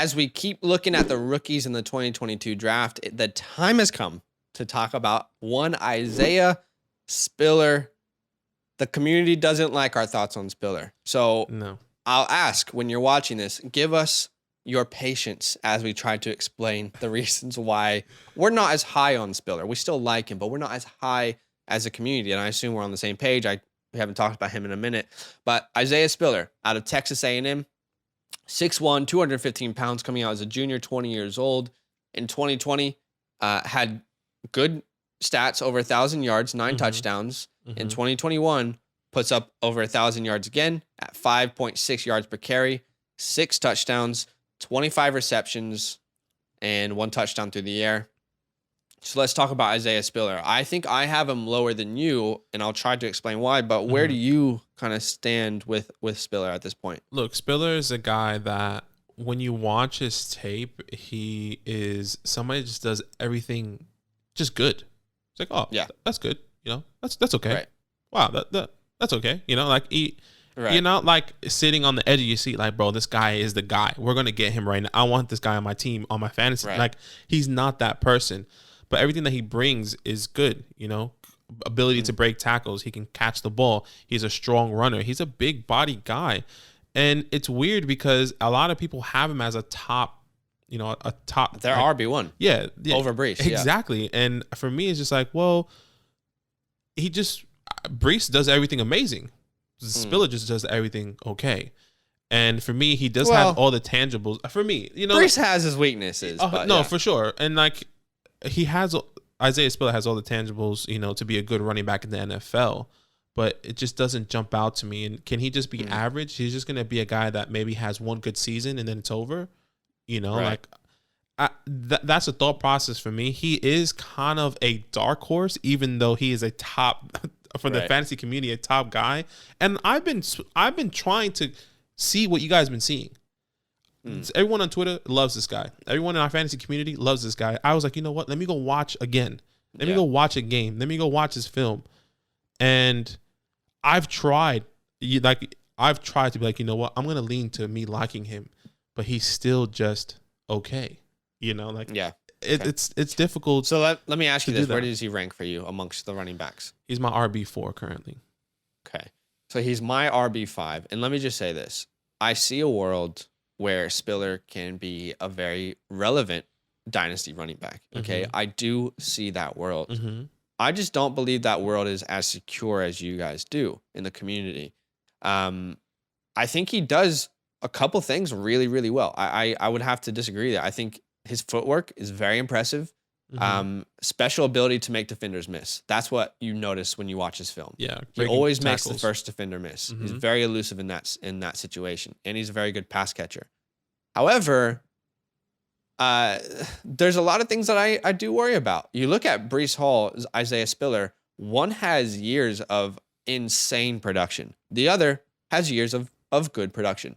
as we keep looking at the rookies in the 2022 draft, the time has come to talk about one Isaiah Spiller. The community doesn't like our thoughts on Spiller. So No. I'll ask, when you're watching this, give us your patience as we try to explain the reasons why we're not as high on Spiller. We still like him, but we're not as high as a community. And I assume we're on the same page. We haven't talked about him in a minute. But Isaiah Spiller out of Texas A&M, 6'1", 215 pounds, coming out as a junior, 20 years old. In 2020, had good stats, over 1,000 yards, 9 touchdowns. In 2021, puts up over 1,000 yards again at 5.6 yards per carry, 6 touchdowns, 25 receptions, and 1 touchdown through the air. So let's talk about Isaiah Spiller. I think I have him lower than you, and I'll try to explain why, but where do you kind of stand with Spiller at this point? Look, Spiller is a guy that when you watch his tape, he is somebody that just does everything just good. It's like, oh, yeah, that's good. That's okay. Right. Wow, that's okay. Like you're not like sitting on the edge of your seat, like, bro, this guy is the guy. We're gonna get him right now. I want this guy on my team, on my fantasy. Right. Like, he's not that person. But everything that he brings is good, ability to break tackles. He can catch the ball. He's a strong runner. He's a big body guy. And it's weird because a lot of people have him as a top, a top. They're RB1. Yeah. Over Brees. Exactly. Yeah. And for me, it's just like, well, Brees does everything amazing. Spiller just does everything okay. And for me, he does have all the tangibles. For me, Brees has his weaknesses. For sure. And like, Isaiah Spiller has all the tangibles, to be a good running back in the NFL, but it just doesn't jump out to me. And can he just be average? He's just going to be a guy that maybe has one good season and then it's over, Right. That's a thought process for me. He is kind of a dark horse, even though he is a top for the fantasy community, a top guy. And I've been trying to see what you guys have been seeing. Everyone on Twitter loves this guy. Everyone in our fantasy community loves this guy. I was like, you know what? Let me go watch again. Let me go watch a game. Let me go watch his film. And I've tried to be like, you know what? I'm going to lean to me liking him, but he's still just okay. It's difficult. So let me ask you this. Where does he rank for you amongst the running backs? He's my RB4 currently. Okay. So he's my RB5. And let me just say this. I see a world where Spiller can be a very relevant dynasty running back. Okay. I do see that world. I just don't believe that world is as secure as you guys do in the community. I think he does a couple things really, really well. I would have to disagree there. I think his footwork is very impressive. Special ability to make defenders miss. That's what you notice when you watch his film. Yeah, he always makes the first defender miss. He's very elusive in that situation, and he's a very good pass catcher. However, there's a lot of things that I do worry about. You look at Breece Hall, Isaiah Spiller. One has years of insane production. The other has years of good production.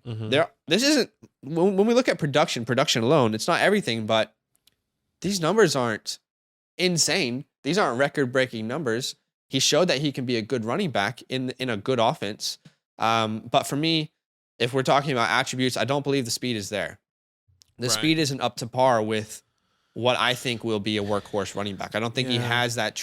This isn't when we look at production alone. It's not everything, but these numbers aren't insane. These aren't record-breaking numbers. He showed that he can be a good running back in a good offense. But for me, if we're talking about attributes, I don't believe the speed is there. The speed isn't up to par with what I think will be a workhorse running back. I don't think he has that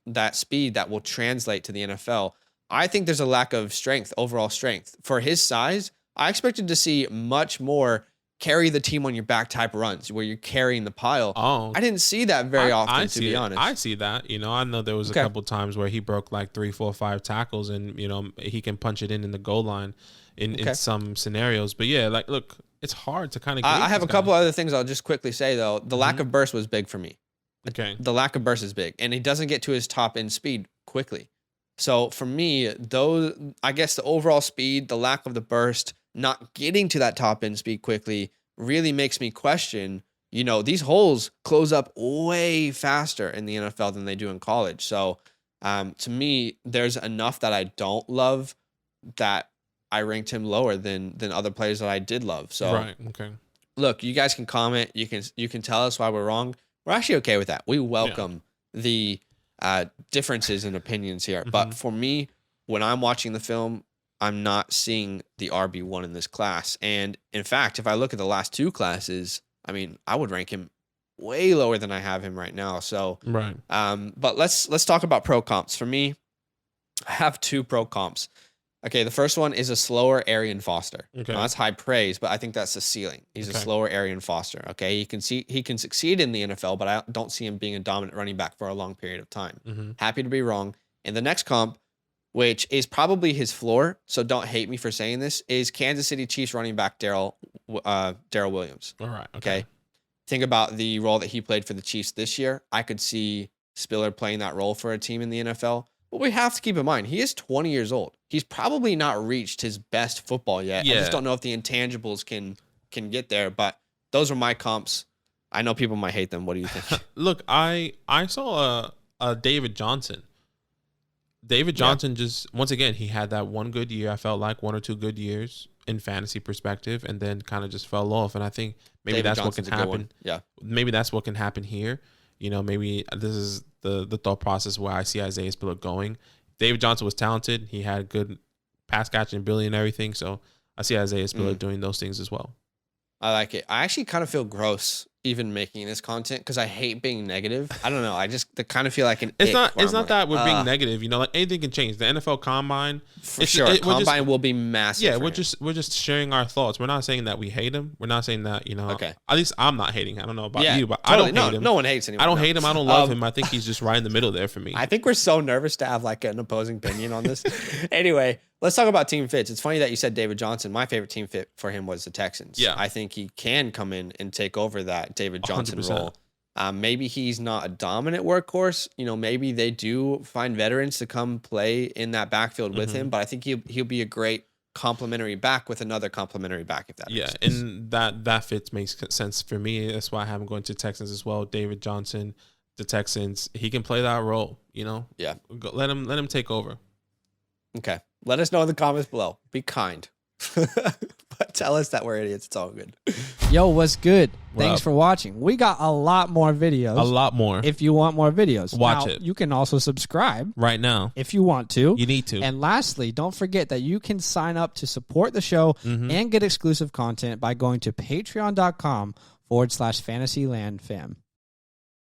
that speed that will translate to the NFL. I think there's a lack of strength, overall strength. For his size, I expected to see much more carry the team on your back type runs where you're carrying the pile. I didn't see that very often, to be honest. I see that. I know there was a couple times where he broke like 3, 4, 5 tackles and, he can punch it in the goal line in some scenarios. But yeah, like, look, it's hard to kind of I have a couple other things I'll just quickly say, though. The lack of burst was big for me. Okay. The lack of burst is big, and he doesn't get to his top end speed quickly. So for me, I guess the overall speed, the lack of the burst, not getting to that top end speed quickly really makes me question, these holes close up way faster in the NFL than they do in college. So to me, there's enough that I don't love that I ranked him lower than other players that I did love. So look, you guys can comment. You can tell us why we're wrong. We're actually okay with that. We welcome the differences in opinions here. But for me, when I'm watching the film, I'm not seeing the RB1 in this class. And in fact, if I look at the last 2 classes, I mean, I would rank him way lower than I have him right now. So, right. But let's talk about pro comps. For me, I have 2 pro comps. Okay, the first one is a slower Arian Foster. Okay. Now, that's high praise, but I think that's the ceiling. He's a slower Arian Foster. Okay, he can succeed in the NFL, but I don't see him being a dominant running back for a long period of time. Mm-hmm. Happy to be wrong. And the next comp, which is probably his floor, so don't hate me for saying this, is Kansas City Chiefs running back Darrell Williams. All right. Okay. Think about the role that he played for the Chiefs this year. I could see Spiller playing that role for a team in the NFL. But we have to keep in mind, he is 20 years old. He's probably not reached his best football yet. Yeah. I just don't know if the intangibles can get there. But those are my comps. I know people might hate them. What do you think? Look, I saw a David Johnson. David Johnson just, once again, he had that one good year. I felt like 1 or 2 good years in fantasy perspective, and then kind of just fell off. And I think maybe David that's Johnson's what can happen. Yeah. Maybe that's what can happen here. You know, maybe this is the thought process where I see Isaiah Spiller going. David Johnson was talented. He had good pass catching ability and everything. So I see Isaiah Spiller doing those things as well. I like it. I actually kind of feel gross even making this content because I hate being negative. I don't know. I just kind of feel like it's not that we're being negative. You know, like anything can change. The NFL Combine, for sure, Combine will be massive. Yeah, we're just sharing our thoughts. We're not saying that we hate him. We're not saying that, you know. Okay. At least I'm not hating. I don't know about you, but totally. I don't hate him. No one hates anyone. I don't hate him. I don't love him. I think he's just right in the middle there for me. I think we're so nervous to have like an opposing opinion on this. Anyway, let's talk about team fits. It's funny that you said David Johnson. My favorite team fit for him was the Texans. Yeah. I think he can come in and take over that David Johnson 100%. role. Maybe he's not a dominant workhorse. You know, maybe they do find veterans to come play in that backfield with him, but I think he'll be a great complementary back with another complementary back, if that makes sense. And that fits makes sense for me. That's why I have him going to Texans as well. David Johnson, the Texans, he can play that role, you know? Yeah. Let him take over. Okay. Let us know in the comments below. Be kind. But tell us that we're idiots. It's all good. Yo, what's good? What Thanks up? for watching. We got a lot more videos. A lot more. If you want more videos. Watch Now, it. You can also subscribe Right now. if you want to. You need to. And lastly, don't forget that you can sign up to support the show and get exclusive content by going to patreon.com/fantasylandfam.